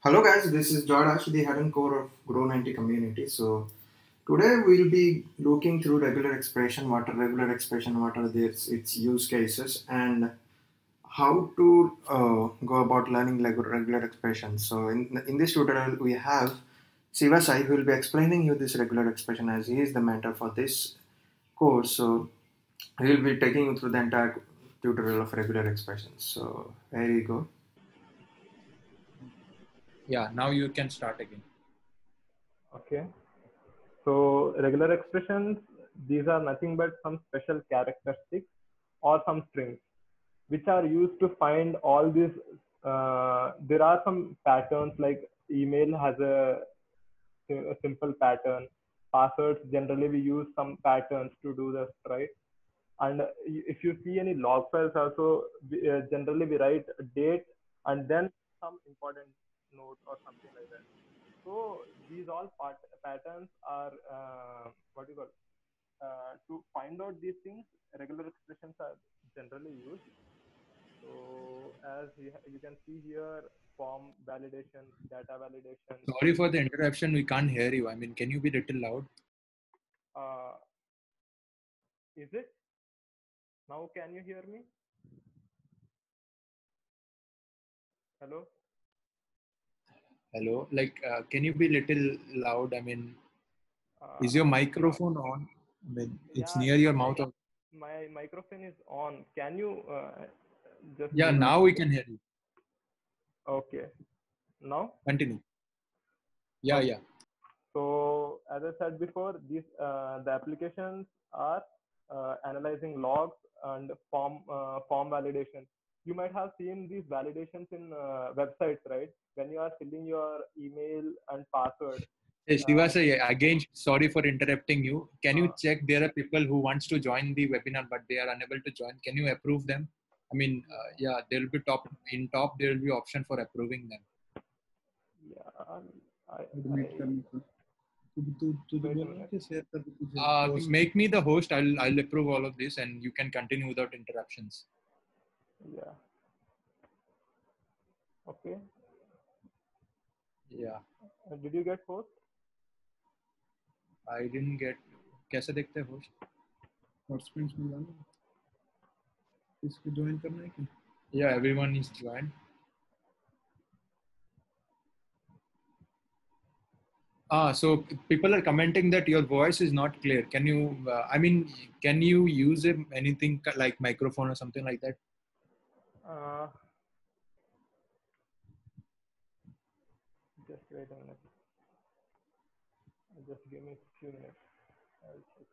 Hello guys, this is Jordash, the head and core of Grow 90 community. So today we'll be looking through regular expression, what are its use cases, and how to go about learning regular expressions. So in this tutorial we have Siva Sai who will be explaining you this regular expression as he is the mentor for this course. So he will be taking you through the entire tutorial of regular expressions. So there you go. Yeah, now you can start again. Okay. So regular expressions, these are nothing but some special characteristics or some strings which are used to find all these. There are some patterns like email has a simple pattern. Passwords, generally we use some patterns to do this, right? And if you see any log files also, generally we write a date and then some important note or something like that. So these all patterns are what do you call, to find out these things. Regular expressions are generally used. So as you can see here, form validation, data validation. Sorry for the interruption. We can't hear you. I mean, can you be a little loud? Uh, is it now? Can you hear me? Hello. Hello? Like, can you be a little loud? I mean, is your I'm microphone on? I mean, it's yeah. near your mouth. My microphone is on. Can you just Yeah, give me? now we can hear you. Okay. Now. Continue. Yeah, Okay. yeah. So as I said before, these the applications are analyzing logs and form validation. You might have seen these validations in websites, right? When you are filling your email and password. Hey, Uh, Srivasa, again, sorry for interrupting you. Can you uh, check there are people who wants to join the webinar, but they are unable to join? Can you approve them? I mean, yeah, there will be top, there will be option for approving them. yeah, I तुझे wait a बोला ना minute. कि share कर दो तुझे make me the host. I'll approve all of this and you can continue without interruptions. Yeah. Okay. Yeah, Did you get host? I didn't get. कैसे देखते हैं host? Participants में जाना इसको join करना है क्या? Yeah, everyone is joined. So people are commenting that your voice is not clear. Can you? I mean, can you use anything like microphone or something like that? Uh, just wait a minute. Just give me a few minutes. I'll check.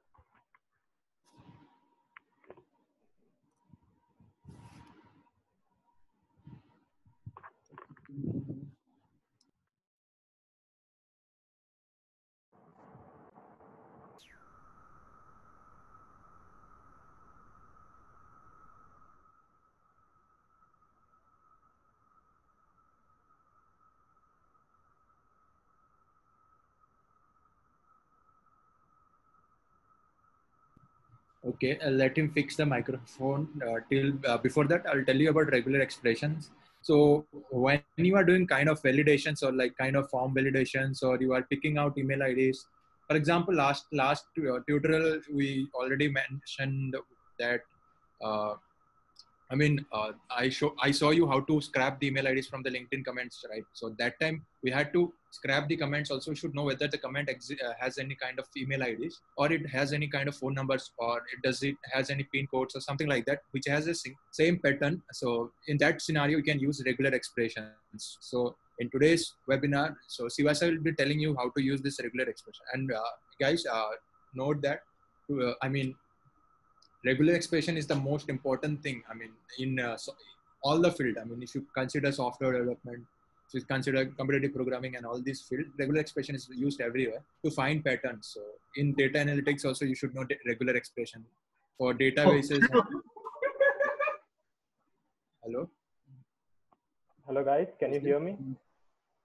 Okay, I'll let him fix the microphone. Till before that, I'll tell you about regular expressions. So when you are doing kind of validations or like kind of form validations, or you are picking out email IDs, for example, last tutorial we already mentioned that uh, I saw you how to scrap the email IDs from the LinkedIn comments, right? So that time we had to scrap the comments. Also, should know whether the comment has any kind of email IDs or it has any kind of phone numbers or it has any pin codes or something like that, which has a same pattern. So in that scenario, you can use regular expressions. So in today's webinar, so Sivasa will be telling you how to use this regular expression. And guys, note that. I mean, regular expression is the most important thing. I mean, in all the field. I mean, if you consider software development, if you consider competitive programming and all these fields, regular expression is used everywhere to find patterns. So in data analytics also, you should know regular expression. For databases. Hello? Hello guys, can you hear me?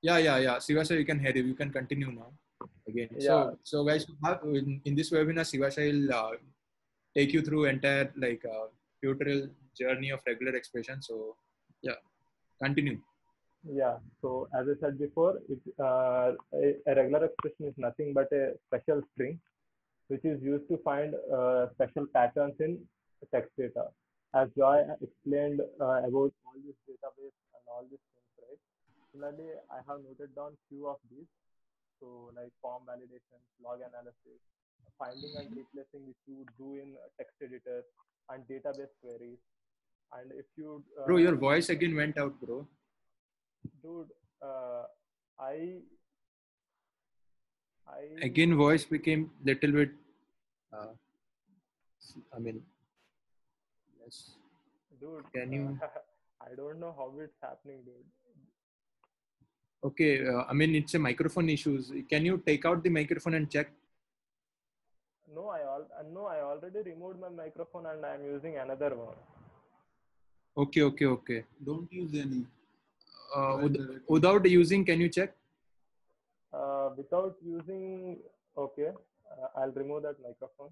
Yeah. Sivasha, you can hear you. You can continue now again. Yeah. So guys, in this webinar, Sivasha will take you through entire tutorial journey of regular expression. So yeah, continue. Yeah. So as I said before, a regular expression is nothing but a special string which is used to find special patterns in text data. As Joy explained about all this database and all these things, right? Similarly, I have noted down few of these. So like form validation, log analysis, finding and replacing which you do in text editors and database queries. And if you Bro, your voice again went out, bro. dude, uh, I Again, voice became little bit. Uh, I mean, yes. dude, Can you? I don't know how it's happening, dude. Okay, I mean it's a microphone issues. Can you take out the microphone and check? No, I already removed my microphone and I'm using another one. Okay. Don't use any. Without using, can you check? Without using, okay, I'll remove that microphone.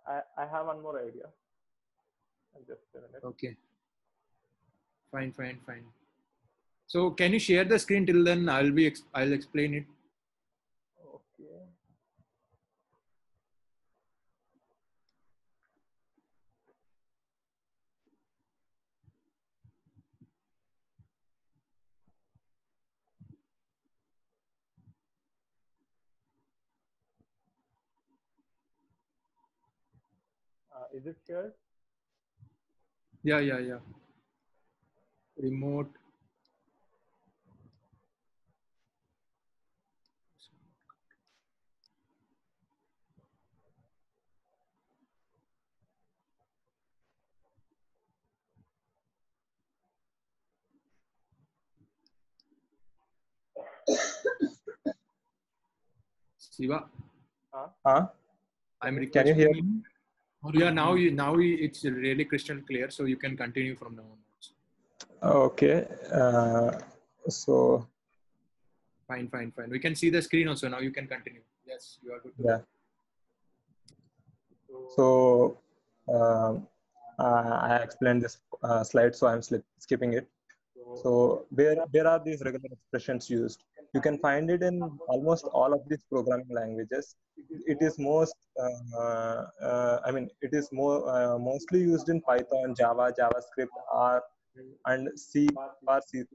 I have one more idea. Just a minute. Okay. Fine. So can you share the screen till then? I'll explain it. Okay. Is it shared? Yeah. Remote. Siva, Huh? I'm Can you requesting hear you. me? Yeah, it's really crystal clear, so you can continue from now onwards. Okay. So Fine. We can see the screen also now. You can continue. Yes, you are good to yeah. go. So I explained this slide, so I'm skipping it. So where are these regular expressions used? You can find it in almost all of these programming languages. It is it is mostly used in Python, Java, JavaScript, R, and C or C++.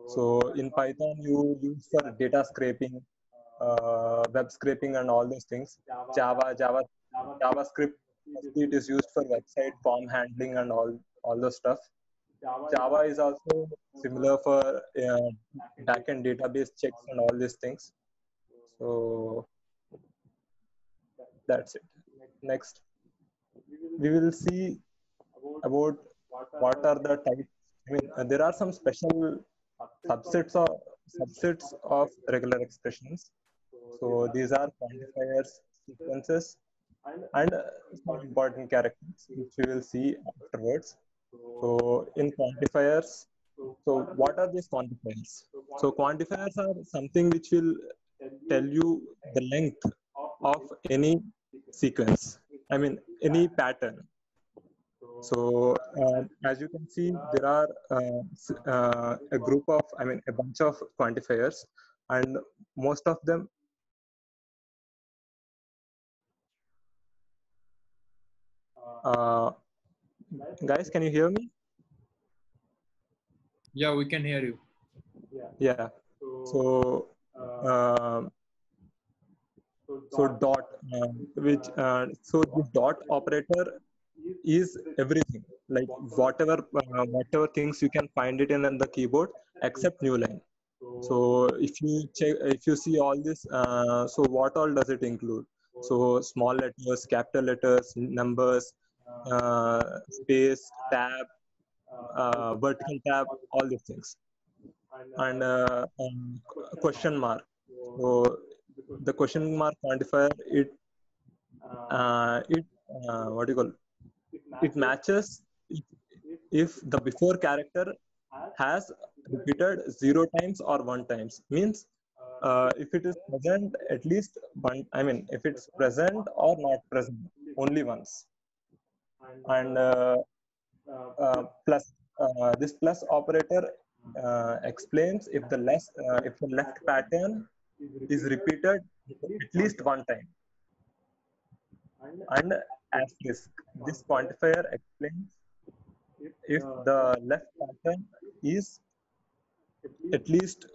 So in Python, you use for data scraping, web scraping, and all those things. JavaScript, mostly it is used for website form handling and all those stuff. Java is also similar for backend database checks and all these things. So that's it. Next, we will see about what are the types. I mean, there are some special subsets of regular expressions. So these are quantifiers, sequences, and some important characters, which we will see afterwards. So in quantifiers, so what are these quantifiers? So quantifiers are something which will tell you the length of any sequence. I mean, any pattern. So as you can see, there are a bunch of quantifiers, and most of them. Guys, can you hear me? Yeah, we can hear you. Yeah. So dot, so the dot operator is everything, like whatever things you can find it in the keyboard except new line. So if you see all this, so what all does it include? So small letters, capital letters, numbers, space, tab, vertical tab, all these things, and question mark. So the question mark quantifier, it what do you call? It matches if the before character has repeated 0 times or 1 times. Means if it is present at least one. I mean, if it's present or not present only once, and plus this plus operator explains if the left pattern is repeated at least one time. And asterisk, this quantifier explains if the left pattern is at least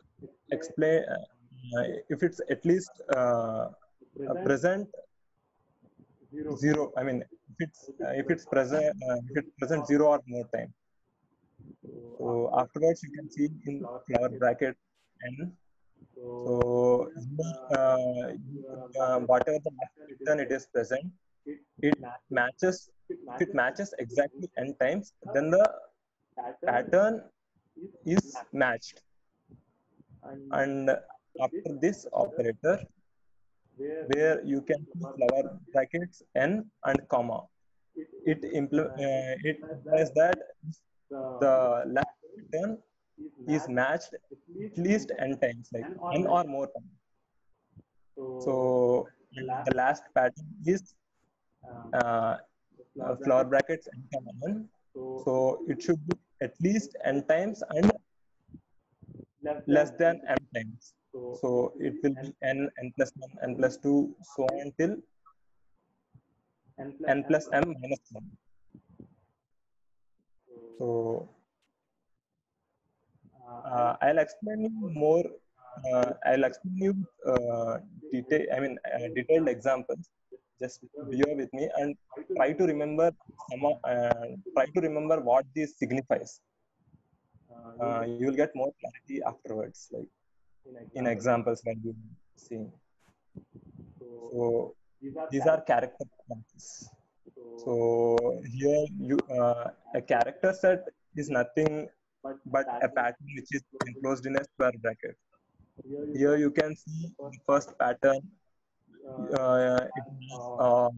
if it's at least present zero. I mean, if it's present zero or more time. So afterwards, you can see in flower bracket n. So whatever the left pattern it is present, it matches. If it matches exactly n times, then the pattern is matched. And after this operator, where you can see flower brackets n and comma, it implies that the left pattern is matched at least n times, like n or more times. So the last pattern is flower brackets n comma n. So it should be at least n times and less than m times. So it will be n plus 1, n plus 2, so on till n plus m minus 1. So I'll explain you more. I'll explain you detailed examples. Just bear with me and try to remember what this signifies. You will get more clarity afterwards, like in examples when you see. So these are character classes. So here a character set is nothing but a pattern which is enclosed in a square bracket. Here you can see the first pattern. It is all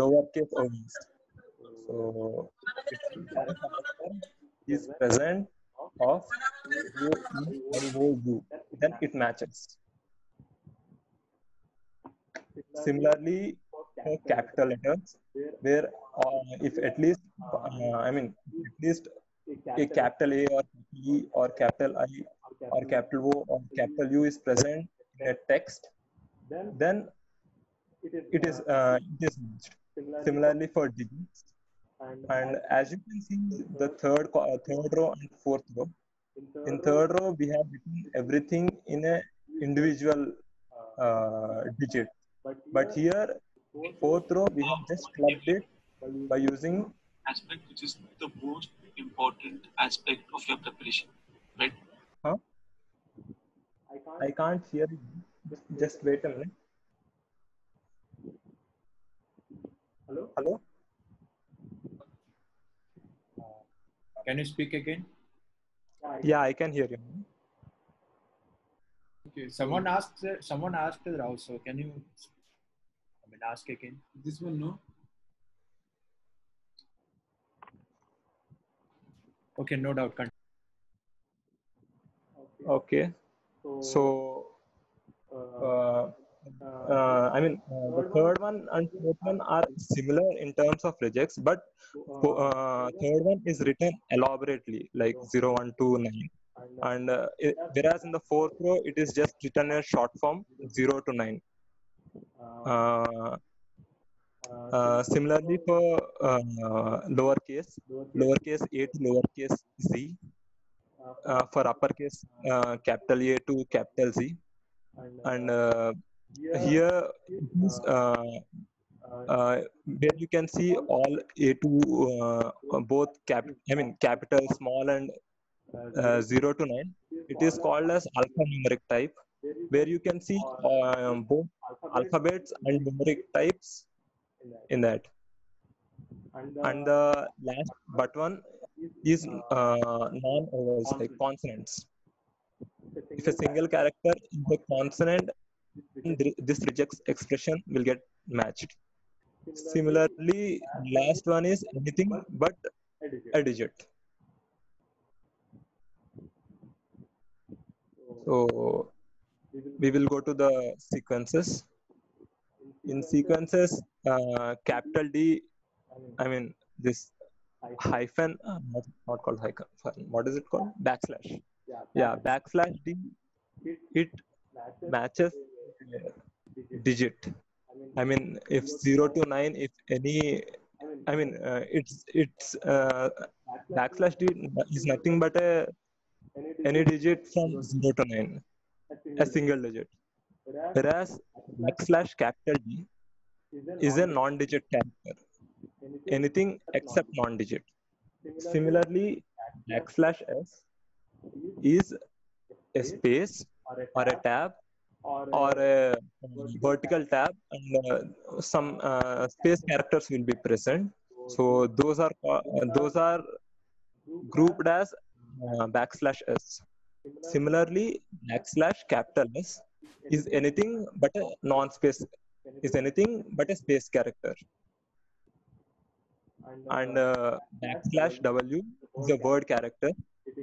lowercase o's. So if the character is present of O, E, and O, U, then it matches. Similarly, for capital letters, where if at least at least a capital A or E or capital I or capital O or capital U is present in a text, then it is matched. Similarly for digits, and as you can see, the third row and fourth row. In third row, we have written everything in a individual digit. But here, fourth row, we have just clubbed it by using aspect, which is the most important aspect of your preparation, right? Huh? I can't hear you. Just wait a minute. Hello? Can you speak again? Yeah, I can hear you. Okay. Someone asked Rahul, so can you ask again? This one, no? Okay, no doubt. Okay. So, the third one and fourth one are similar in terms of regex, but third one is written elaborately, like 0, 1, 2, 9. And whereas in the fourth row, it is just written in short form 0 to 9. Similarly for lowercase a to lowercase z, for uppercase capital A to capital Z, and here is where you can see all A to both capital, small, and 0 to 9. It is called as alphanumeric type, where you can see both alphabets and numeric types in that. And the last but one is non-vowels, like consonants. If a single character is a consonant, this regex expression will get matched. Similarly, last one is anything but a digit. So we will go to the sequences. In sequences, capital D, this hyphen, not called hyphen. What is it called? Backslash. Yeah, backslash d. It matches digit. I mean, if 0 to 9, if any, I mean, it's backslash d is nothing but any digit from 0 to 9, a single digit. Whereas backslash capital D is a non-digit character, anything except non-digit. Similarly, backslash s is a space or a tab or a vertical tab, and some space characters will be present. So those are grouped as backslash s. Similarly, backslash capital S is anything but a non-space, is anything but a space character, and backslash w is a word character.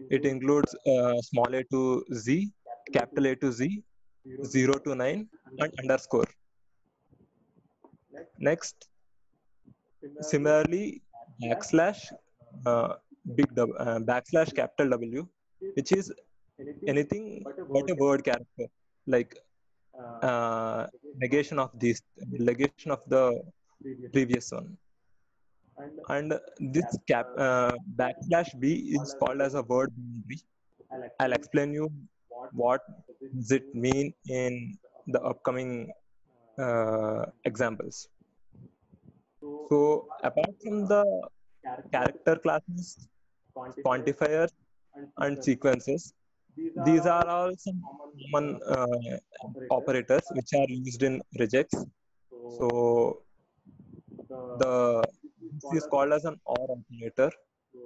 It includes small a to z, capital A to z, 0 to 9, and underscore. Next, similarly, backslash backslash capital W, which is anything but a word character, like negation of of the previous one. And this backslash b is called as a word boundary. I'll explain you what does it mean in the upcoming examples. So apart from the character classes, quantifiers, and sequences, these are all some common operators which are used in regex. So this is called as an OR operator.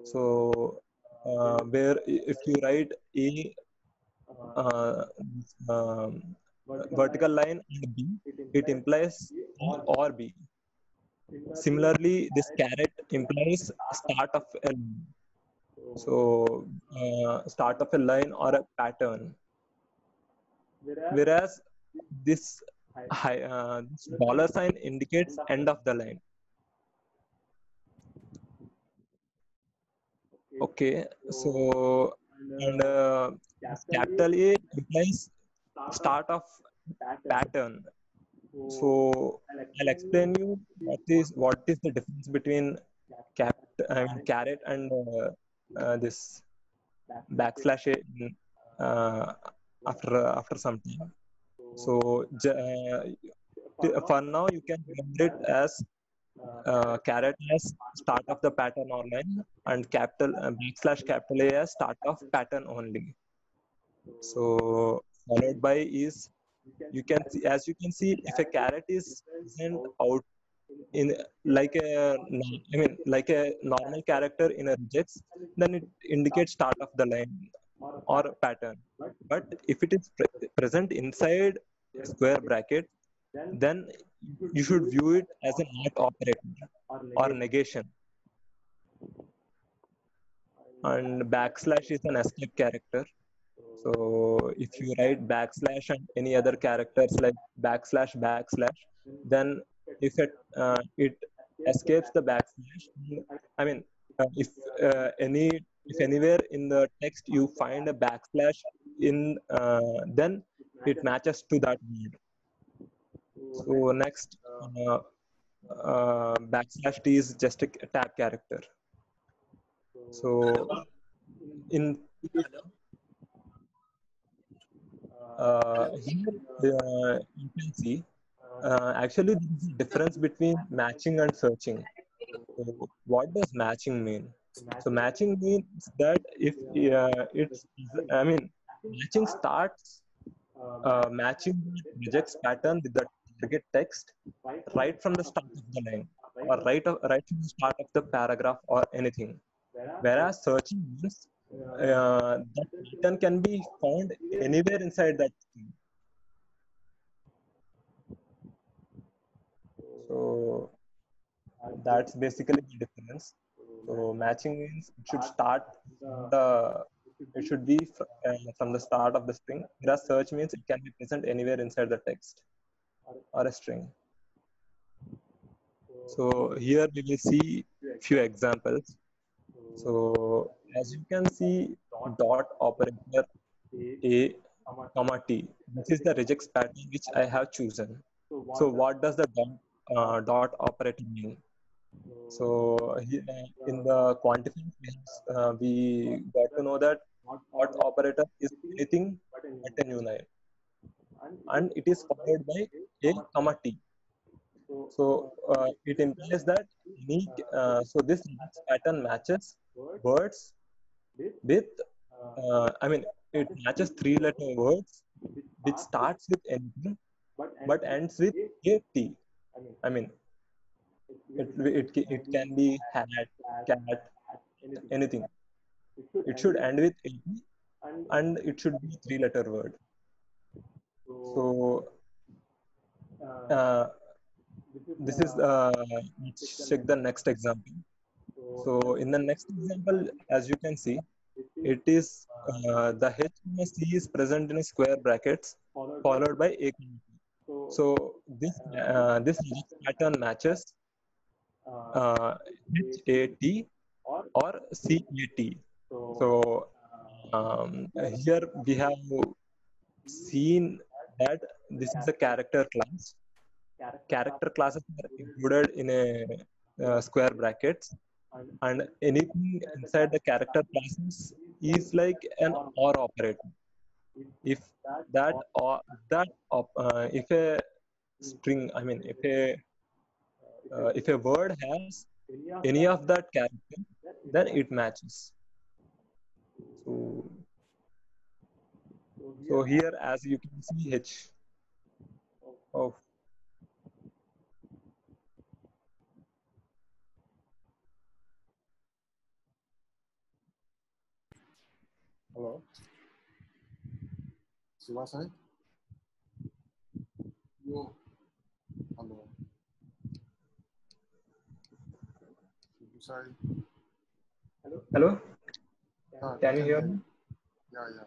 So where if you write a vertical line and b, it implies a or b. Similarly, this caret implies start of a line. So start of a line or a pattern. Whereas this this dollar sign indicates end of the line. Okay, so and capital A implies start of pattern. So I'll explain you what is the difference between caret and this backslash A after some time. So for now you can remember it as caret as start of the pattern or line, and backslash capital A as start of pattern only. So followed by is, you can see, as you can see, if a caret is present out in like a normal character in a regex, then it indicates start of the line or pattern. But if it is present inside a square bracket, then you should view it as a not operator or negation. And backslash is an escape character. So if you write backslash and any other characters like backslash, then if it escapes the backslash, I mean, if anywhere in the text you find a backslash in, then it matches to that word. So next, backslash t is just a tab character. So in here you can see actually there is a difference between matching and searching. So what does matching mean? So matching means that if matching starts matching the regex pattern with the target text right from the start of the line, or right from the start of the paragraph or anything. Whereas searching means that pattern can be found anywhere inside that string. So that's basically the difference. So matching means it should start it should be from the start of the string, whereas search means it can be present anywhere inside the text or a string. So here we will see few examples. So as you can see, dot operator A, comma T. This is the regex pattern which I have chosen. So what does the dot operator mean? So in the quantifiers, we got to know that dot operator is anything but a new line, and it is followed by A, comma T. So it implies that so this regex pattern matches words with it matches three-letter words which starts with anything but ends with a T. I mean, it can be hat, cat, anything. It should end with a T and it should be a three-letter word. So this is let's check the next example. So in the next example, as you can see, it is the H comma C is present in square brackets followed by A comma T. So this regex pattern matches HAT or CAT. So here we have seen that this is a character class. Character classes are included in a square brackets, and anything inside the character classes is like an OR operator. If that or if a string, if a word has any of that character, then it matches. So here, as you can see, H of Hello. Shiva side. Yo. Hello. Shiva side. hello, can you We hear hear me? you. Yeah.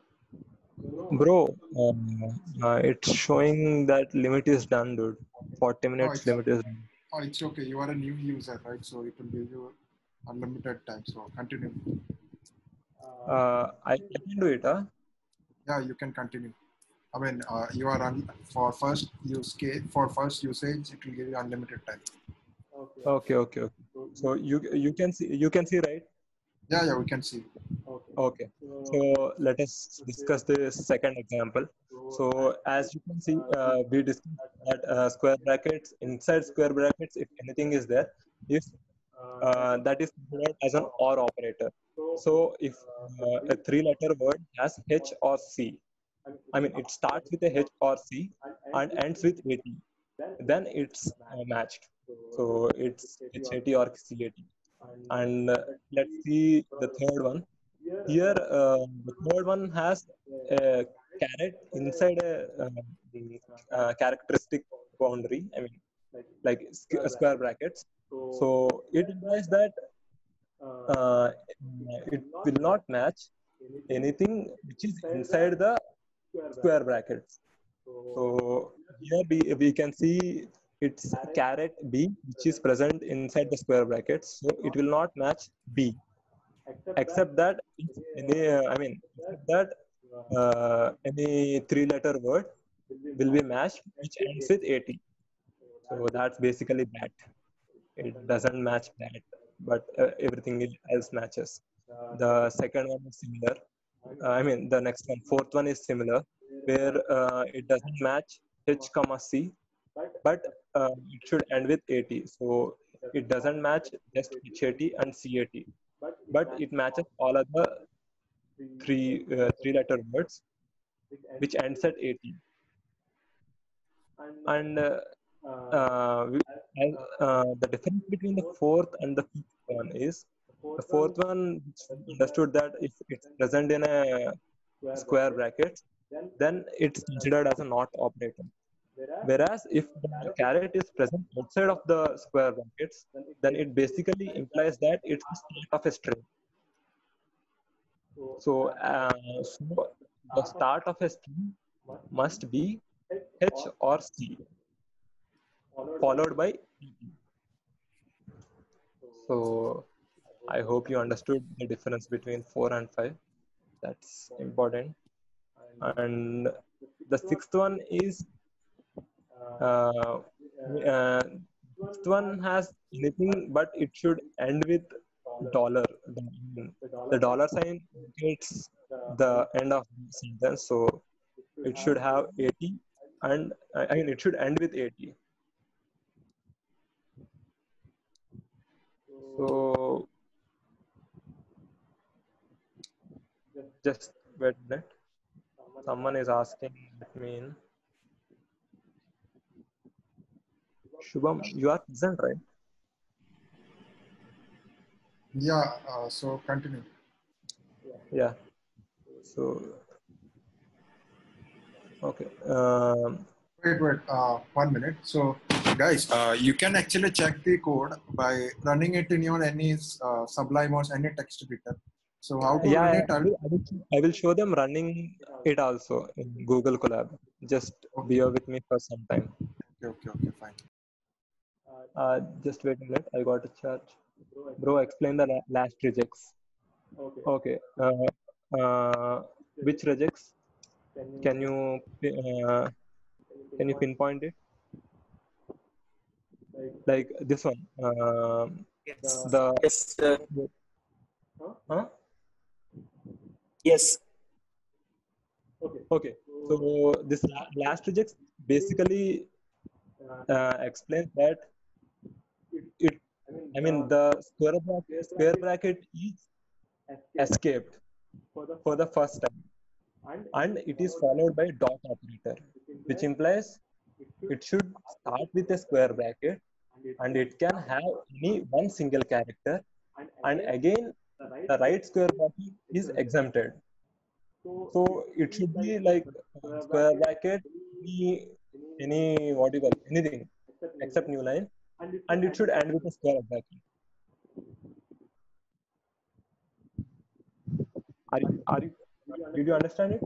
Bro, it's showing that limit is done, dude. 40 Oh, minutes limit is done. it's okay. You are a new user, right? So it will give you unlimited time. So continue. I can do it, huh? Yeah, you can continue. I mean, you are for first usage, it will give you unlimited time. Okay. So you can see, right? Yeah, we can see. Okay. So let us discuss the second example. So as you can see, we discussed that square brackets, inside square brackets, if anything is there, if that is considered as an OR operator. So if a three-letter word has H or C, it starts with a H or C and ends with AT, then it's matched. So it's HAT or CAT. And let's see the third one. Here, the third one has a caret inside a characteristic boundary. Like square brackets. So it implies that uh, it will not match anything which is inside the square brackets. So here we can see it's caret B, which is present inside the square brackets. So it will not match B, except that if any three-letter word will be matched which ends with AT. So that's basically that. It doesn't match that, but everything else matches. The second one is similar. The next one, fourth one is similar, where it doesn't match H comma C, but it should end with AT. So it doesn't match just HAT and CAT, but it matches all other three-letter words which ends at AT. And the difference between the fourth and the fifth one is the fourth one understood that if it's present in a square bracket, then it's considered as a not operator. Whereas if the caret is present outside of the square brackets, then it basically implies that it's the start of a string. So the start of a string must be H or C followed by E. So I hope you understood the difference between 4 and 5. That's important. And the sixth one is uh, sixth one has anything, but it should end with dollar. The dollar sign indicates the end of the sentence, so it should have 80, and I mean it should end with 80. So just wait a minute. Someone is asking. Let me in. Shubham, you are present, right? Yeah, so continue. Yeah. So, okay. Wait, 1 minute. So, guys, you can actually check the code by running it in your any Sublime or any text editor. So, how to run it? I will show them running it also in Google Colab. Just bear with me for some time. Okay, fine. Just wait a minute. I got a charge. Bro, explain the last regex. Okay. Which regex? Can you pinpoint it? Like this one. Yes. The Yes. huh? Yes. Okay. So this last regex basically explains that it. I mean the square bracket is escaped for the first time, and it is followed by dot operator, which implies it should start with a square bracket, and it can have any one single character, and again the right square bracket is exempted. So it should be like square bracket, any what do you call anything except new line, and it should end with a square bracket. Are you did you understand it?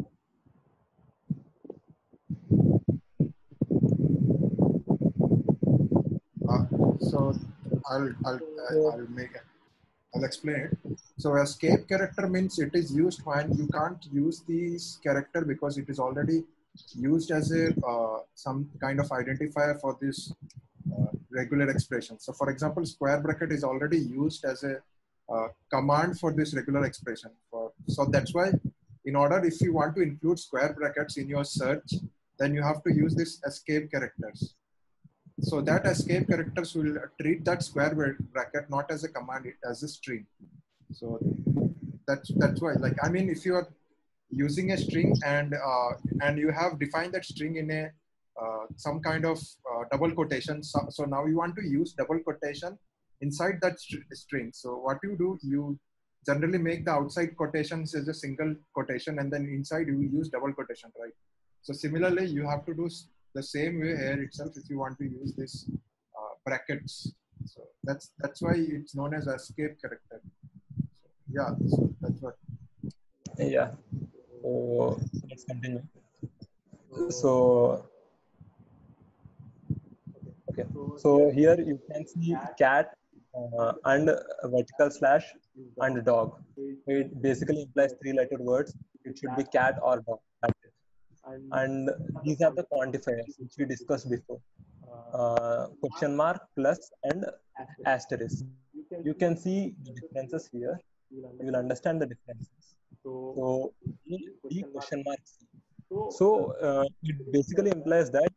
So I'll explain it. So escape character means it is used when you can't use this character because it is already used as a some kind of identifier for this regular expression. So for example, square bracket is already used as a command for this regular expression. So that's why in order if you want to include square brackets in your search, then you have to use this escape characters. So that escape characters will treat that square bracket not as a command, it as a string. So that's why, like, I mean, if you are using a string and you have defined that string in a some kind of double quotation. So now you want to use double quotation inside that string. So what you do, you generally make the outside quotations as a single quotation, and then inside you use double quotation, right? So similarly, you have to do the same way here itself if you want to use this brackets. So that's why it's known as escape character. So, yeah, so that's what. Yeah. So let's continue. So okay. So here you can see cat and vertical slash and dog. It basically implies three-letter words. It should be cat or dog. That's it. And these are the quantifiers which we discussed before. Question mark, plus, and asterisk. You can see the differences here. You will understand the differences. So the question mark. So it basically implies that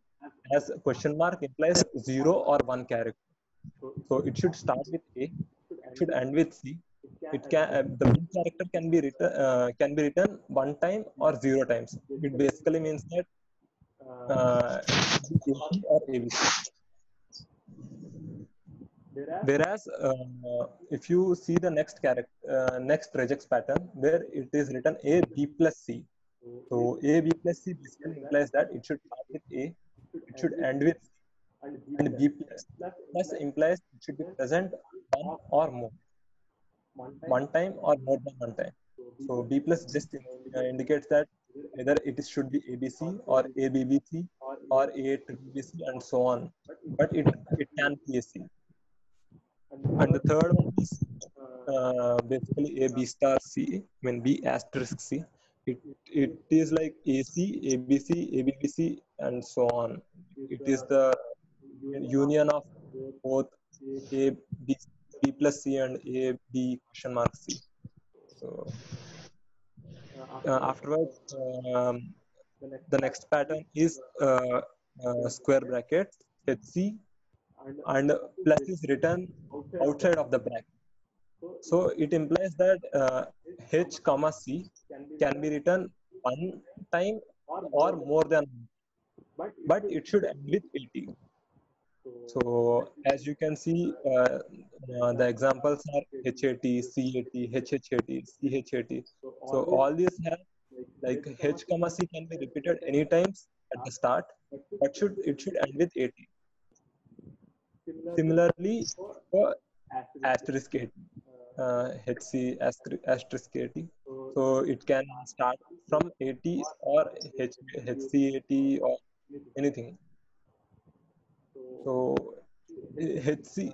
as question mark implies 0 or 1 character. So it should start with A, it should end with C. It can the main character can be written 1 time or 0 times. It basically means that AP or ABC. Whereas if you see the next regex pattern where it is written A B plus C. So A B plus C basically implies that it should start with A, it should end with C, and B plus implies it should be present one or more, one time or more than one time. So B plus just indicates that either it should be ABC or ABBC or ABBC and so on, but it can be a C. And the third one is basically A B star C, I mean B asterisk C. It is like AC, ABC, ABBC, and so on. It is the union of both A, B plus C and A, B question mark C. So afterwards, the next pattern is square brackets HC, and plus is written outside of the bracket. So it implies that H comma C can be written one time or more than one, but it should end with 80. So as you can see, the examples are HAT, CAT, HHAT, CHAT. So all these have like H comma C can be repeated any times at the start, but it should end with 80. Similarly, for asterisk 80, HC asterisk 80. So it can start from 80 or HC80 or anything. So HC,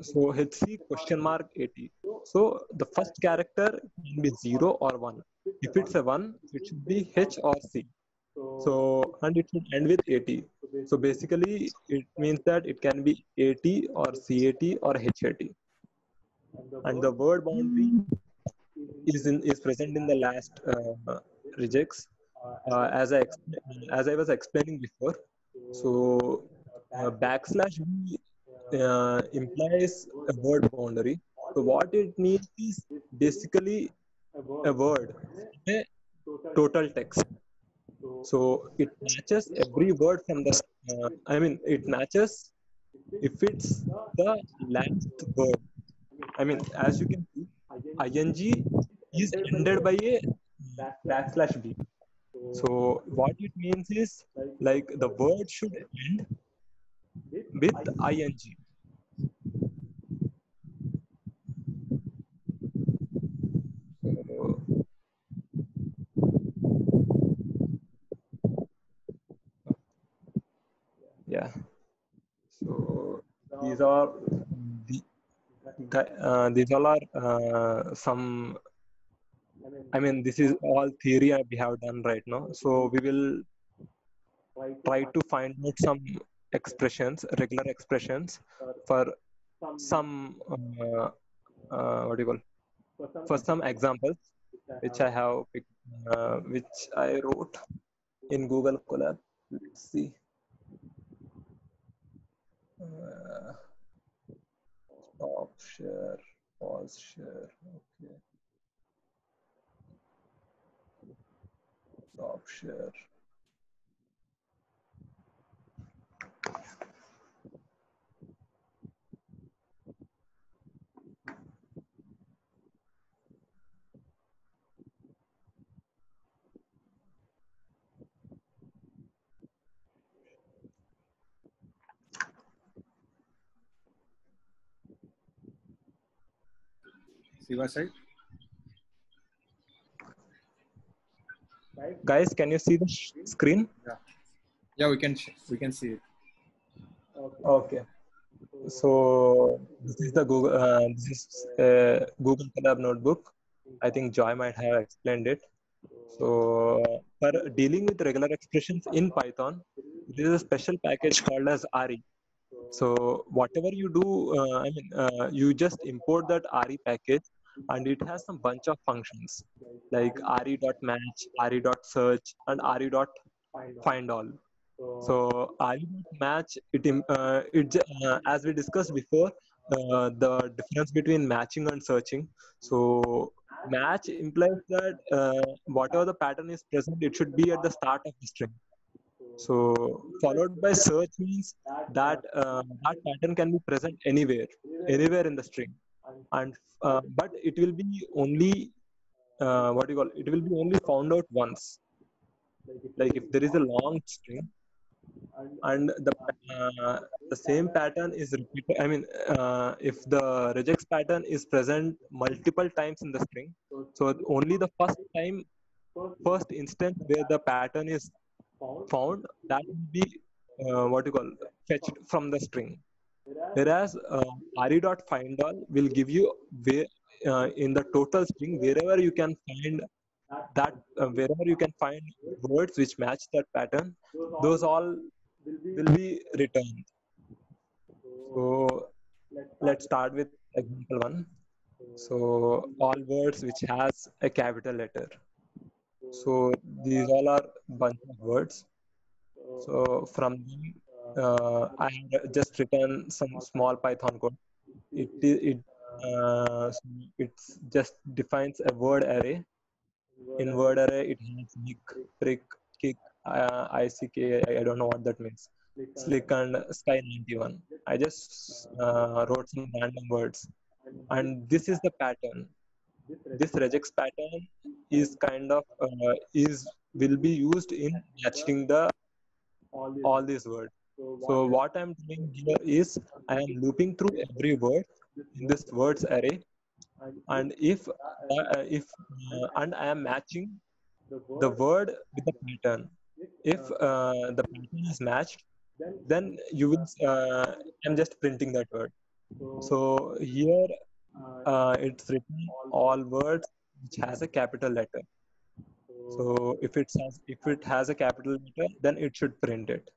HC question mark 80. So the first character can be 0 or 1. If it's a 1, it should be H or C. So, and it should end with 80. So basically, it means that it can be 80 or CAT or HAT. And the word boundary is present in the last regex, as I was explaining before. So backslash B implies a word boundary. So what it means is basically a word, a total text. So it matches every word from the, it matches if it's the last word. I mean, as you can see, ing is ended by a backslash b. So what it means is like the word should end with ing. So, yeah. So these are these all are some. I mean, this is all theory we have done right now. So we will try to find out some expressions, regular expressions for some what do you call, for some examples which I have picked, which I wrote in Google Colab. Let's see. Stop share, pause share. Okay. Stop share. Siva side. Guys, can you see the screen? Yeah, we can see it. Okay. So this is the Google. This is Google Colab notebook. I think Joy might have explained it. So for dealing with regular expressions in Python, there is a special package called as RE. So whatever you do, you just import that RE package, and it has some bunch of functions like re.match, re.search, and re.findAll. So re.match, as we discussed before, the difference between matching and searching. So match implies that whatever the pattern is present, it should be at the start of the string. So followed by search means that that pattern can be present anywhere in the string, and but it will be only it will be only found out once. Like if there is a long string and the same pattern is repeated, if the regex pattern is present multiple times in the string, so only the first instance where the pattern is found, that will be fetched from the string. Whereas re.findAll will give you in the total string, wherever you can find wherever you can find words which match that pattern, those all will be returned. So let's start with example 1. So all words which has a capital letter. So these all are bunch of words. So from them, I have just written some small Python code. So it's just defines a word array. In word array, it has nick, prick, kick, ick. I don't know what that means. Slick and sky 91. I just wrote some random words, and this is the pattern. This regex pattern is kind of will be used in matching the all these words. So what I'm doing here is I am looping through every word in this words array, and and I am matching the word with the pattern. If the pattern is matched, then you will I'm just printing that word. So here it's written all words which has a capital letter. So if it has a capital letter, then it should print it.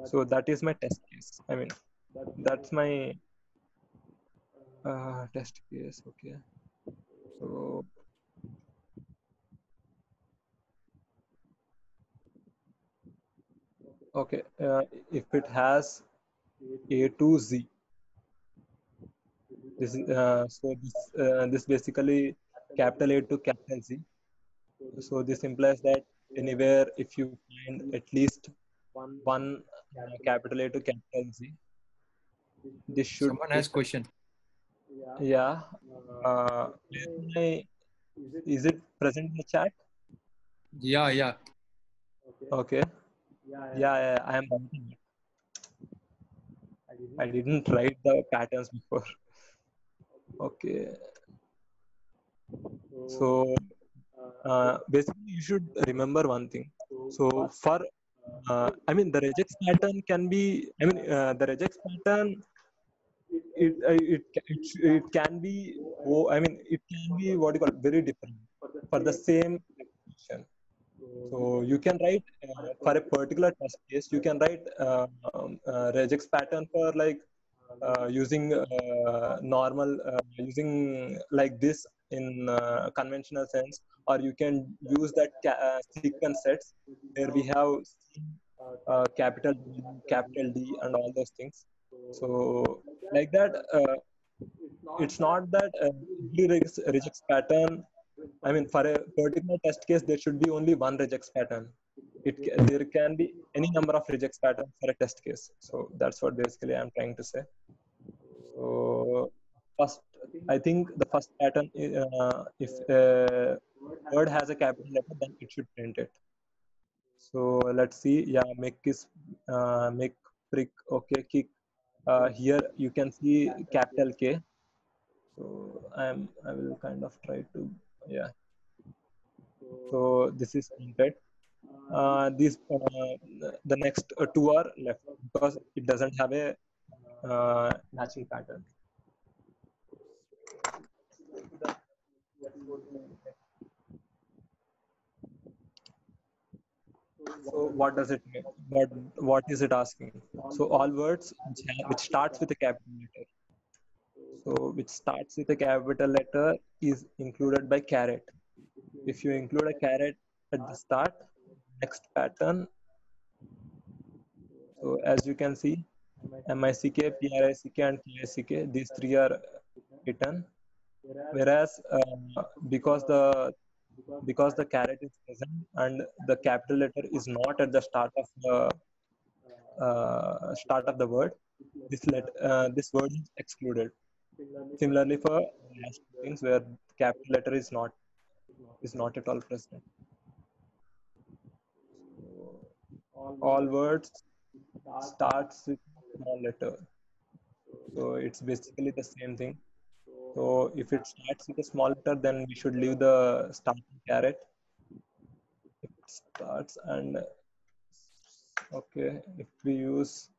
So that is my test case. I mean, that's my test case. Okay. So okay, if it has A to Z, this is this basically capital A to capital Z. So this implies that anywhere if you find at least one capital A to capital Z, this should. Someone has question. Yeah. Is it present in the chat? Yeah. Okay. Yeah, I am writing it. I didn't write the patterns before. Okay. So basically, you should remember one thing. So for I mean, the regex pattern can be. I mean, the regex pattern. It can be. Oh, I mean, it can be what you call very different for the same application. So you can write for a particular test case. You can write regex pattern for like using normal using like this in conventional sense, or you can use that sequence sets where we have capital W, capital D, and all those things. So like that, it's not that every regex pattern. I mean, for a particular test case, there should be only one regex pattern. There can be any number of regex patterns for a test case. So that's what basically I'm trying to say. So first, I think the first pattern, if a word has a capital letter, then it should print it. So let's see. Yeah, make is make prick. Okay, kick. Here you can see capital K. So I will kind of try to So this is printed. These the next two are left because it doesn't have a matching pattern. So what does it mean? What is it asking? So all words which starts with a capital letter. So which starts with a capital letter is included by caret. If you include a caret at the start, next pattern. So as you can see, MICK, PRICK, and KICK, these three are written. Whereas because the caret is present and the capital letter is not at the start of the word, this word is excluded. Similarly for last things where capital letter is not at all present. So, all words starts with small letter. So it's basically the same thing. So if it starts with a small letter, then we should leave the starting caret. If it starts and okay, if we use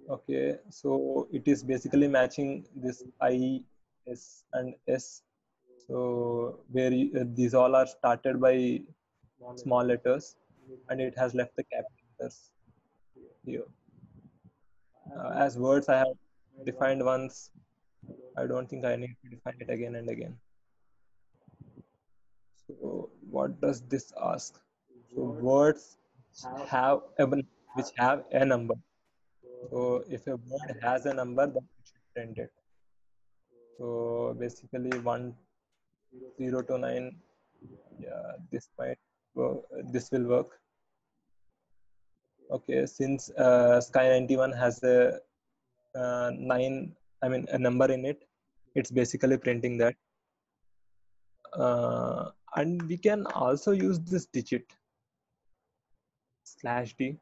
Okay, so it is basically matching this I, S, and S. So where these all are started by small letters, and it has left the capital letters here. As words I have defined once, I don't think I need to define it again and again. So what does this ask? So words have which have a number. So if a word has a number, then it should print it. So basically 1, 0 to 9. Yeah, this might work. This will work. Okay, since Sky 91 has a 9, a number in it, it's basically printing that. And we can also use this digit /d.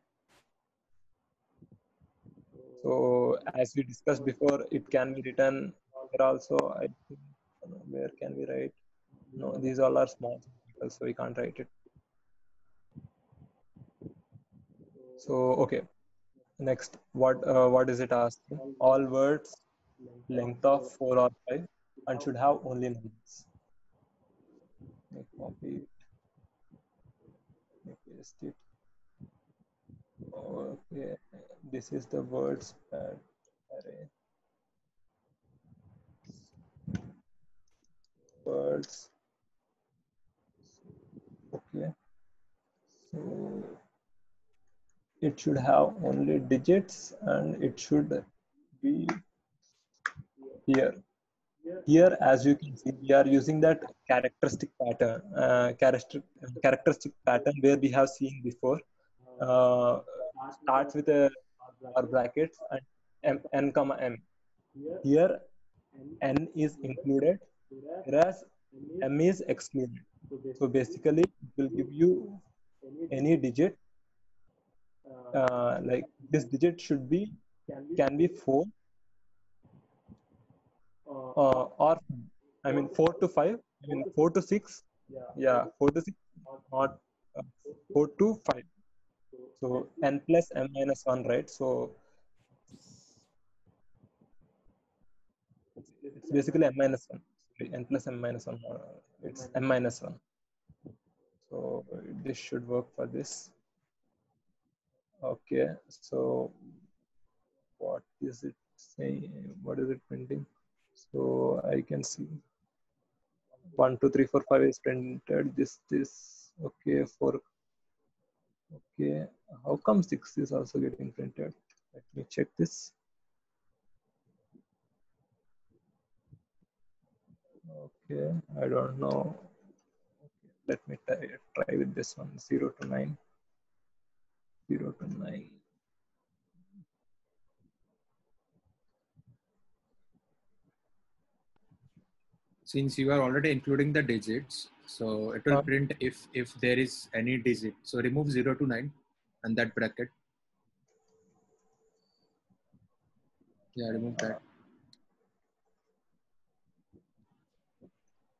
So as we discussed before, it can be written here also. I think, where can we write? No, these all are small people, so we can't write it. So okay, next, what is it asking? All words length of 4 or 5 and should have only numbers. Let me copy it. Let me paste it. Okay, this is the words array. Words. Okay, so it should have only digits and it should be here. Here, as you can see, we are using that characteristic pattern, characteristic pattern where we have seen before. Starts with a or brackets and n comma m. Here, n is included, whereas m is excluded. So basically, it will give you any digit. Like this digit should be can be 4 or 4 to 5. 4 to 6. Yeah, 4 to 6, not 4 to 5. So n plus m minus 1, right? So it's basically m minus 1. Sorry, n plus m minus 1. It's m minus 1. So this should work for this. Okay, so what is it saying? What is it printing? So I can see 1, 2, 3, 4, 5 is printed. This. Okay, 4. Okay, how come 6 is also getting printed? Let me check this. Okay, I don't know. Okay, let me try with this one. 0 to 9. 0 to 9. Since you are already including the digits, so it will print if there is any digit. So remove 0 to 9 and that bracket. Yeah, remove that.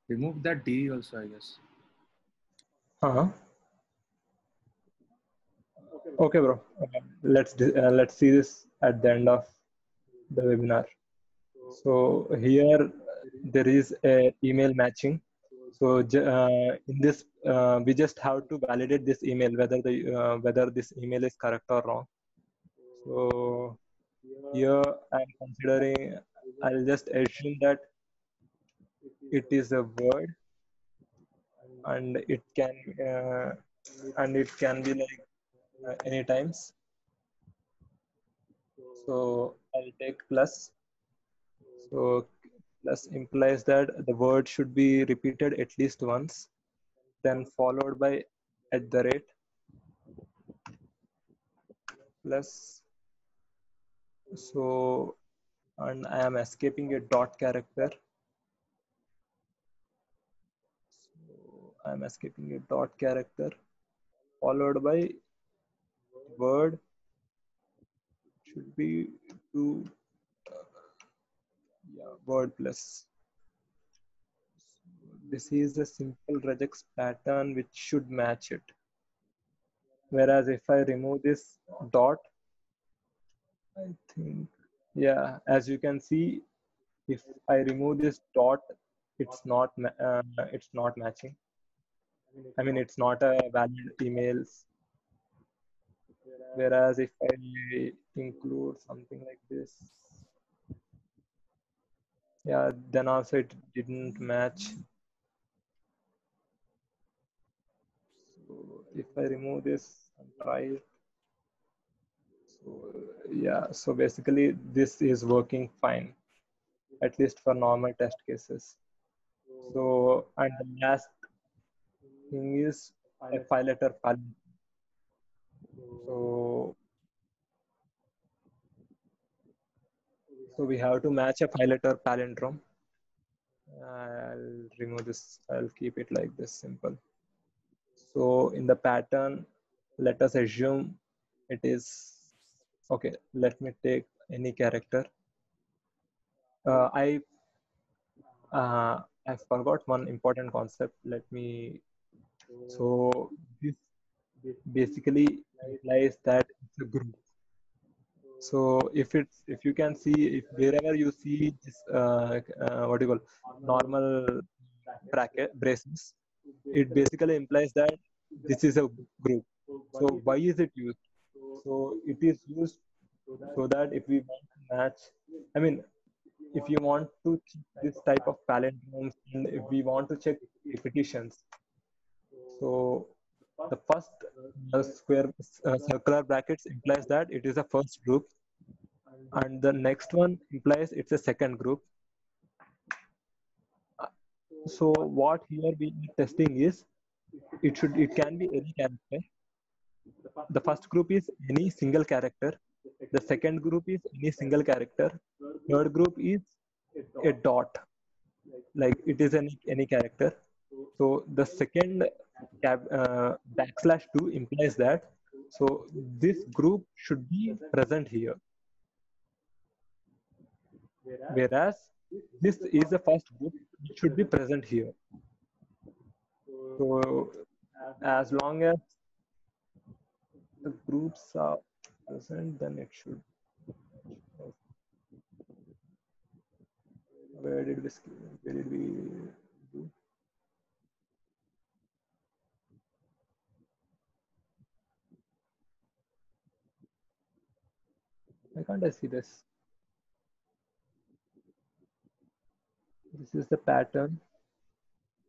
Remove that D also, I guess. Okay, bro. Let's see this at the end of the webinar. So here there is a email matching. So in this, we just have to validate this email whether this email is correct or wrong. So here I'm considering. I'll just assume that it is a word, and it can be like any times. So I'll take plus. So plus implies that the word should be repeated at least once, then followed by @ plus. So, and I am escaping a dot character. So I am escaping a dot character followed by word. Should be to word plus. This is a simple regex pattern which should match it. Whereas if I remove this dot, I think, yeah, as you can see, if I remove this dot, it's not matching. I mean, it's not a valid emails. Whereas if I include something like this, yeah, then also it didn't match. So if I remove this and try it, so yeah, so basically this is working fine, at least for normal test cases. So, and the last thing is a file letter palindrome. So we have to match a file letter palindrome. I'll remove this. I'll keep it like this, simple. So in the pattern, let us assume it is okay. Let me take any character. I forgot one important concept. Let me. So this basically implies that it's a group. So if you can see, if wherever you see this what do you call normal braces, it basically implies that this is a group. So why is it used? So it is used so that if we want to match, I mean, if you want to check this type of palindromes and if we want to check repetitions, so the first circular brackets implies that it is a first group, and the next one implies it's a second group. So what here we are testing is it can be any character. The first group is any single character. The second group is any single character. Third group is a dot, like it is any character. So the second \2 implies that so this group should be present here, whereas this is the first group, it should be present here. So as long as the groups are present, then it should. Where did we do? Why can't I see this? This is the pattern.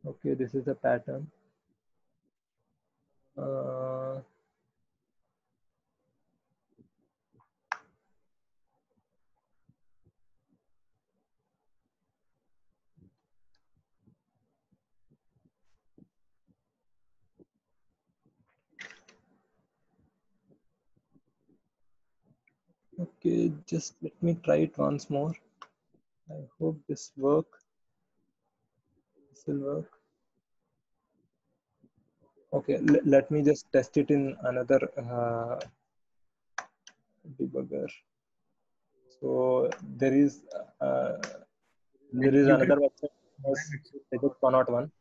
Okay, this is the pattern. Okay, just let me try it once more. I hope this will work. Okay, let me just test it in another debugger. So there is another website, regex 101.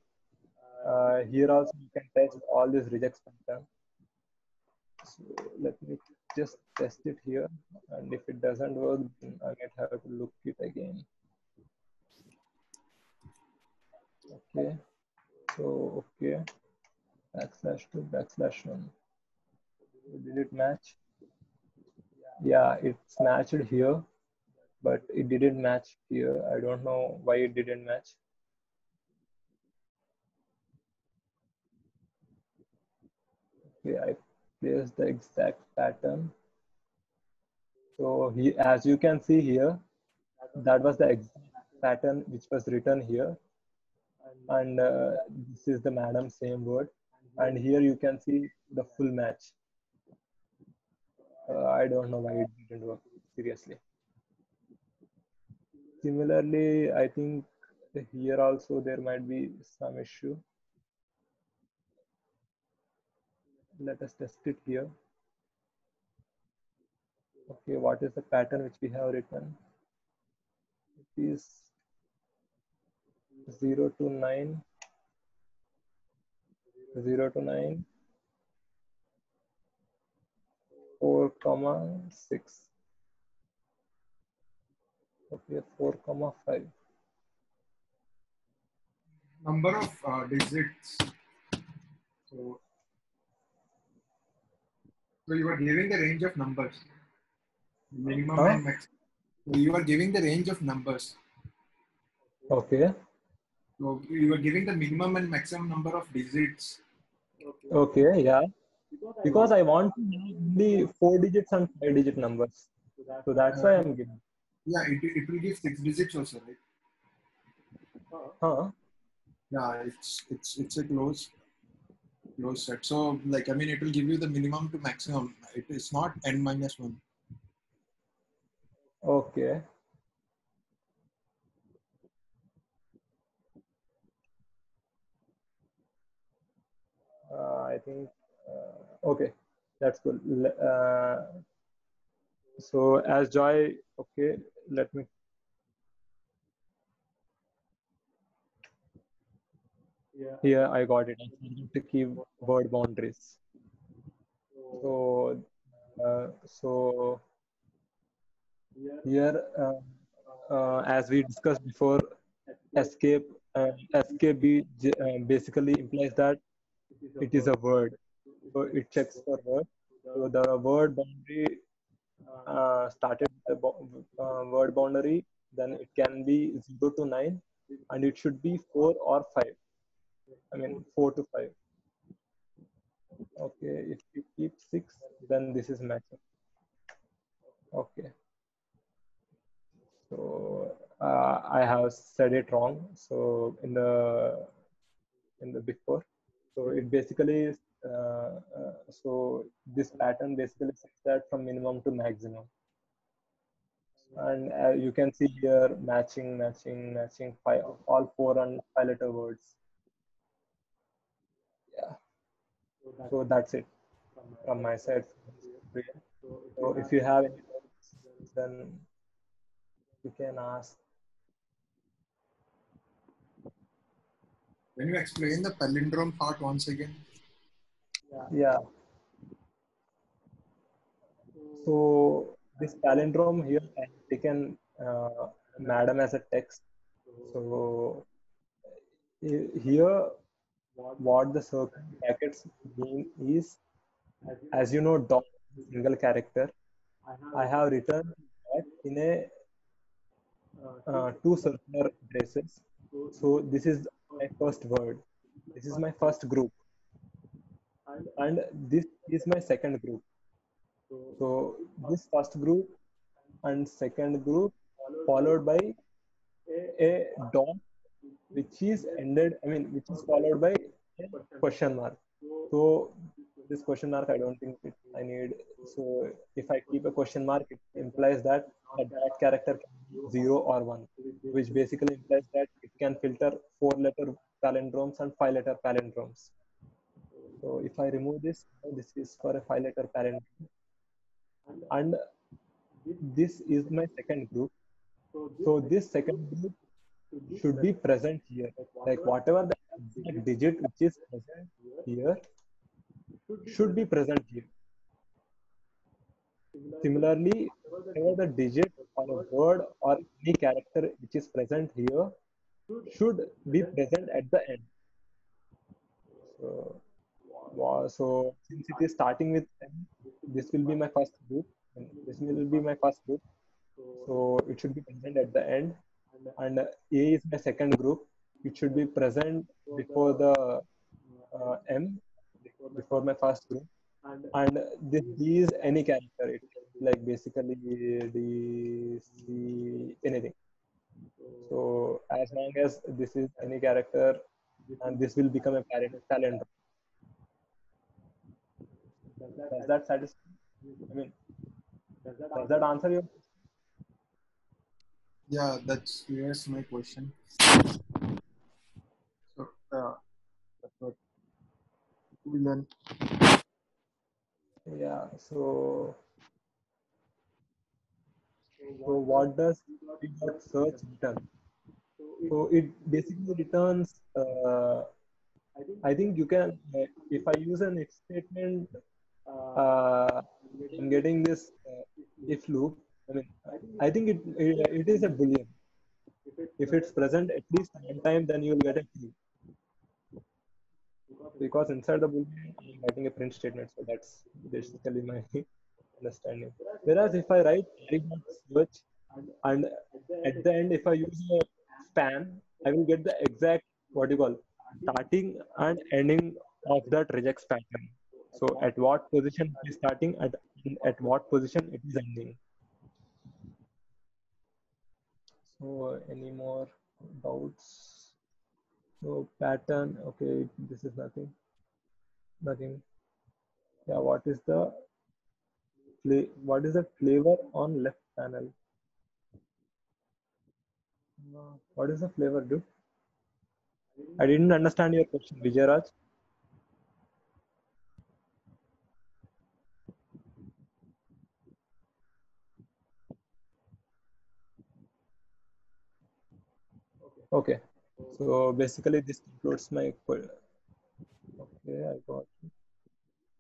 Here also you can test all these regex pattern. So let me just test it here, and if it doesn't work, then I might have to look it again. Okay, so okay, \2/1. Did it match? Yeah, it's matched here, but it didn't match here. I don't know why it didn't match. Okay, I placed the exact pattern. So as you can see here, that was the exact pattern which was written here, and this is the madam same word, and here you can see the full match. I don't know why it didn't work, seriously. Similarly, I think here also there might be some issue. Let us test it here. Okay, what is the pattern which we have written? It is 0 to 9, 0 to 9, 4, 6. Okay, 4,5. Number of digits. So you are giving the range of numbers, minimum and maximum. So you are giving the range of numbers. Okay. So you are giving the minimum and maximum number of digits. Okay, yeah. Because I want to know only 4 digits and 5-digit numbers. So that's why I'm giving. Yeah, it will give 6 digits also, right? Huh? Yeah, it's a close set. So like I mean, it will give you the minimum to maximum. It is not n-1. Okay. I think, okay, that's good. So as Joy, okay, let me. Here I got it. I forgot to keep word boundaries. So, so here, as we discussed before, escape, basically implies that it is a word. So it checks for word. So the word boundary started with the word boundary, then it can be 0 to 9, and it should be 4 or 5. I mean 4 to 5. Okay, if you keep 6, then this is matching. Okay. So I have said it wrong. So in the before, so it basically is, so this pattern basically says that from minimum to maximum. And you can see here matching, five, all 4 and 5-letter words. Yeah. So that's it from my side. So if you have any doubts, then you can ask. Can you explain the palindrome part once again? Yeah. So this palindrome here, I have taken madam as a text. So here, what the circle brackets mean is, as you know, dot single character. I have written that in a 2 circular braces. So this is my first word. This is my first group, and this is my second group. So this first group and second group followed by a dot which is ended, I mean, which is followed by a question mark. So this question mark, I don't think I need. So if I keep a question mark, it implies that a dot character can be 0 or 1, which basically implies that it can filter 4-letter palindromes and 5-letter palindromes. So if I remove this, this is for a 5-letter palindrome, and this is my second group. So this second group should be present here. Like whatever the exact digit which is present here should be present here. Similarly, whatever the digit or a word or any character which is present here should be present at the end. So, so since it is starting with M, this will be my first group, and this will be my first group. So it should be present at the end, and A is my second group. It should be present before the M, before my first group, and this D is any character. It like basically D, C, anything. So as long as this is any character, and this will become a palindrome. Does that satisfy? I mean, does that answer your question? Yeah, that's clears my question. So that's what we learn. Yeah. So what does search return? So it basically returns. I think you can. If I use an if statement, I'm getting this if loop. I mean, I think it is a boolean. If it's present at least one time, then you will get a true. Because inside the boolean, I'm writing a print statement. So that's basically my understanding. Whereas if I write search and at the end, if I use a span, I will get the exact what you call starting and ending of that regex pattern. So at what position it is starting, at what position it is ending. So any more doubts? So pattern, okay, this is nothing. Yeah, what is the flavor on left panel? What is the flavor, dude? I didn't understand your question, Vijayaraj. Okay, so basically this concludes my. Okay, I got it.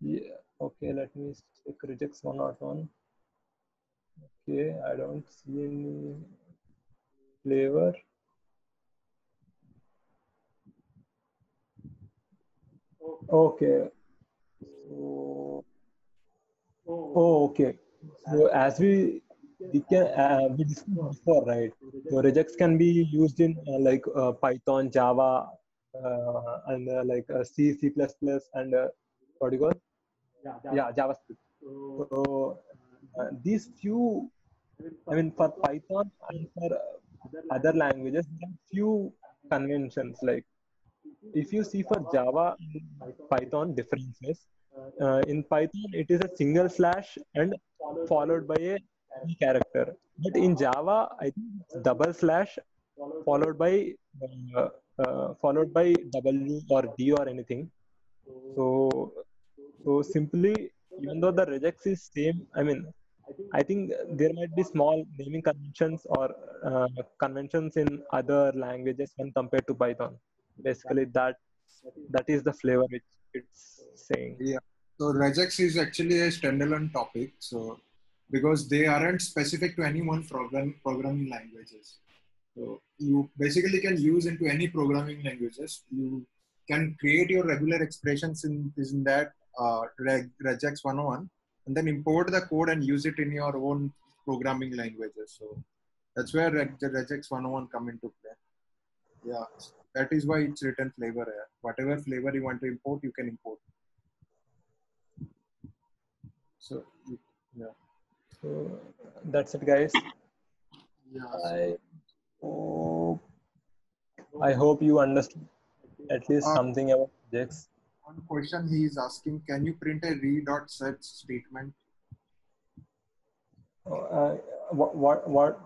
Yeah. Okay, let me check regex 101. Okay, I don't see any flavor. Okay. So, oh, okay. So as we discussed before, right? So regex can be used in Python, Java, and C, C++, and what do you call? Yeah, JavaScript. So these few, I mean, for Python and for other languages, there are few conventions. Like if you see for Java and Python differences, in Python it is a single slash and followed by a key character. But in Java, I think it's double slash followed by W or D or anything. So simply, even though the regex is same, I mean, I think there might be small naming conventions or conventions in other languages when compared to Python. Basically, that is the flavor which it's saying. Yeah. So regex is actually a standalone topic. So because they aren't specific to any one programming languages. So you basically can use into any programming languages. You can create your regular expressions in that regex 101 and then import the code and use it in your own programming languages. So that's where the regex 101 come into play. Yeah, that is why it's written flavor here. Whatever flavor you want to import, you can import. So yeah. So that's it, guys. Yeah. I hope you understood at least something about regex. One question he is asking: can you print a re.search statement? What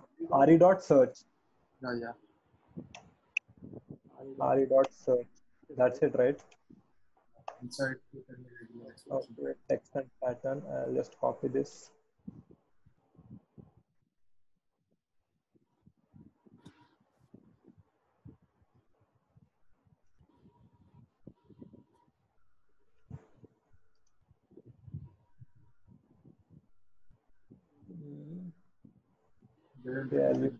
re dot search? Yeah. re dot search. That's it, right? Inside. Okay, text and pattern. I'll just copy this. Okay,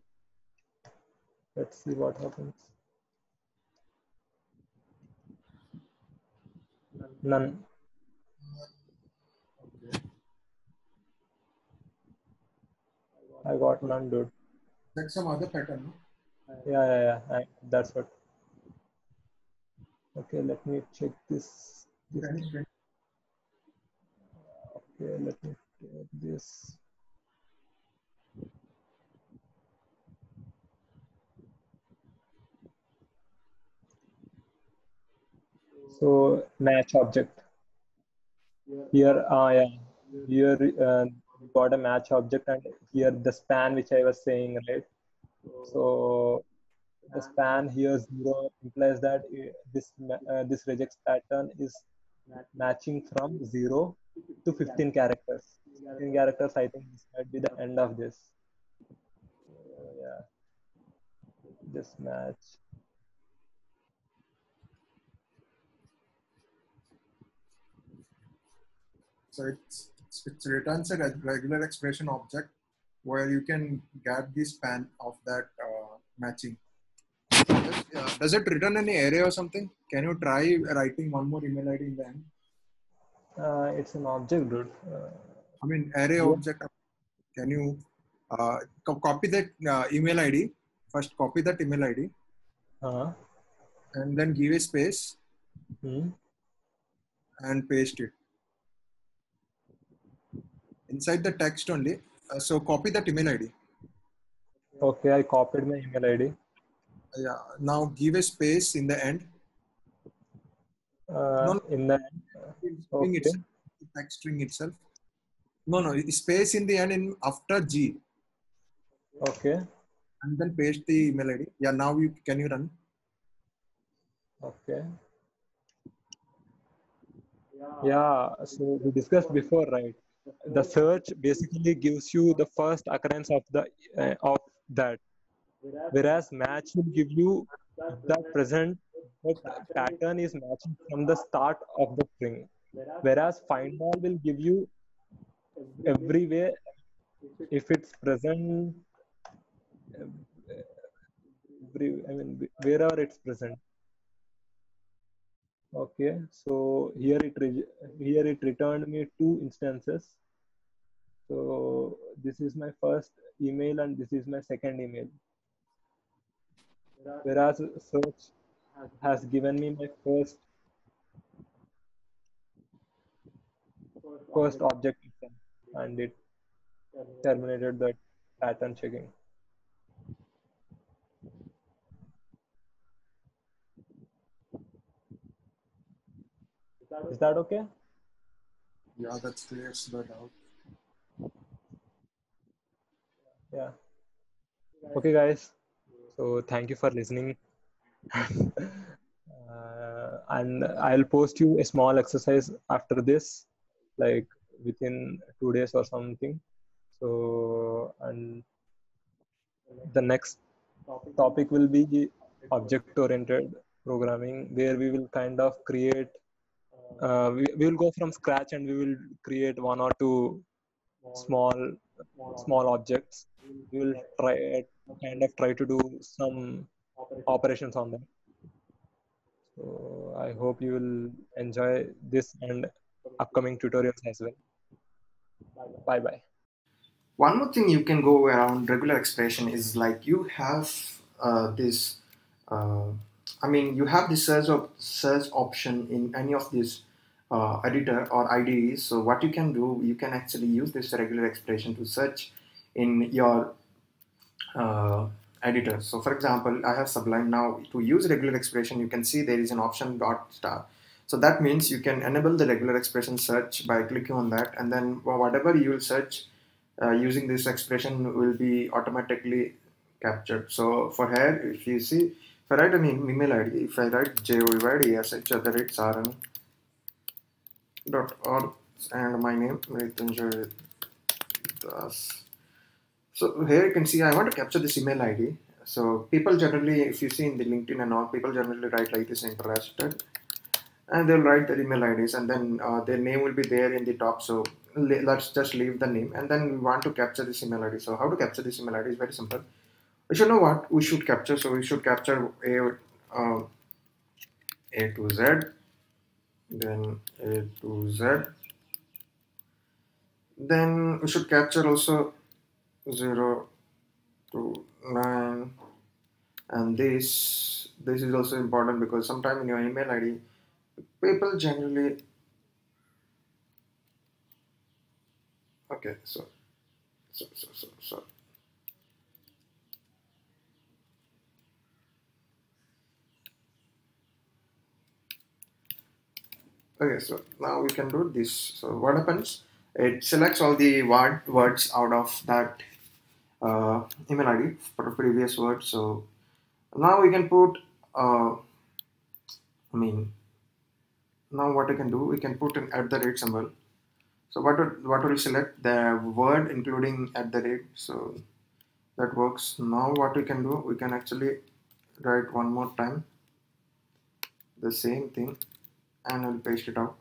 let's see what happens. None. I got none, dude. That's some other pattern, no? Yeah. That's what. Okay, let me check this. Okay, let me check this. So match object. Here, yeah. Here we got a match object, and here the span which I was saying, right? So the span here 0 implies that this regex pattern is matching from 0 to 15 characters. 15 characters, I think this might be the end of this. Yeah, this match. So it returns a regular expression object where you can get the span of that matching. Does it return any array or something? Can you try writing one more email ID in the end? It's an object, dude. I mean, array Yeah. object. Can you copy that email ID? First, copy that email ID and then give a space and paste it inside the text only. So copy that email ID. Okay, I copied my email ID. Yeah. Now give a space in the end. No, In the string itself, text string itself. No, space in the end in after G. Okay. And then paste the email ID. Yeah, now can you run? Okay. Yeah, so we discussed before, right? The search basically gives you the first occurrence of that, whereas match will give you the present, but pattern is matching from the start of the string, whereas find all will give you everywhere if it's present, wherever it's present. Okay, so here it returned me 2 instances. So this is my first email and this is my second email. Whereas search has given me my first object itself, and it terminated that pattern checking. Is that okay? Yeah, that clears the doubt. Yeah. Okay, guys. So thank you for listening. And I'll post you a small exercise after this, like within 2 days or something. So, and the next topic will be object-oriented programming, where we will kind of create, we will go from scratch and we will create 1 or 2 small objects. We will try to do some operations on them. So I hope you will enjoy this and upcoming tutorials as well. Bye bye. One more thing you can go around regular expression is like you have this. You have the search option in any of these editor or IDEs. So what you can do, you can actually use this regular expression to search in your editor. So for example, I have Sublime. Now to use regular expression, you can see there is an option dot star. So that means you can enable the regular expression search by clicking on that, and then whatever you will search using this expression will be automatically captured. So for here, if you see, if I write an email ID, if I write joyds@saran.org and my name Mrityunjay Das. So here you can see I want to capture this email ID. So people generally, if you see in the LinkedIn and all, people generally write like this, interested, and they'll write their email IDs, and then their name will be there in the top. So let's just leave the name, and then we want to capture this email ID. So how to capture this email ID is very simple. We should know what we should capture. So we should capture A to Z, then A to Z. Then we should capture also 0 to 9, and this is also important because sometime in your email ID, people generally. Okay, so. Okay, so now we can do this. So what happens? It selects all the words out of that email ID for previous word. So now we can put. Now what I can do? We can put an @ symbol. So what will select the word including @. So that works. Now what we can do? We can actually write one more time the same thing, and we'll paste it out.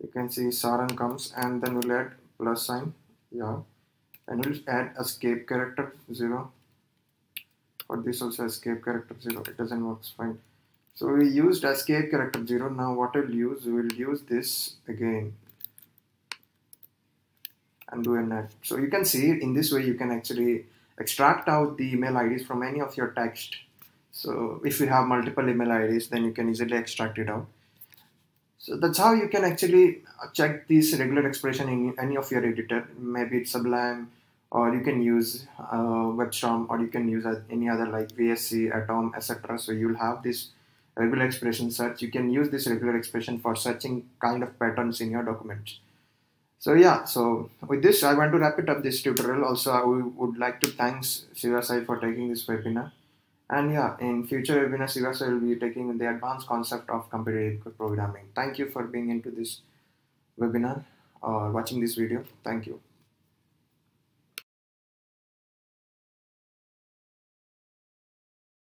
You can see Saran comes, and then we'll add plus sign. Yeah, and we'll add escape character 0. For this also escape character 0. It doesn't work fine. So we used escape character 0. Now what we'll use this again and do a net. So you can see in this way you can actually extract out the email IDs from any of your text. So if you have multiple email IDs, then you can easily extract it out. So that's how you can actually check this regular expression in any of your editor. Maybe it's Sublime, or you can use WebStorm, or you can use any other like VSC, Atom, etc. So you'll have this regular expression search. You can use this regular expression for searching kind of patterns in your documents. So yeah, so with this, I want to wrap it up this tutorial. Also, I would like to thanks Sivasai for taking this webinar. And yeah, in future webinars, Sivasai will be taking the advanced concept of competitive programming. Thank you for being into this webinar or watching this video. Thank you.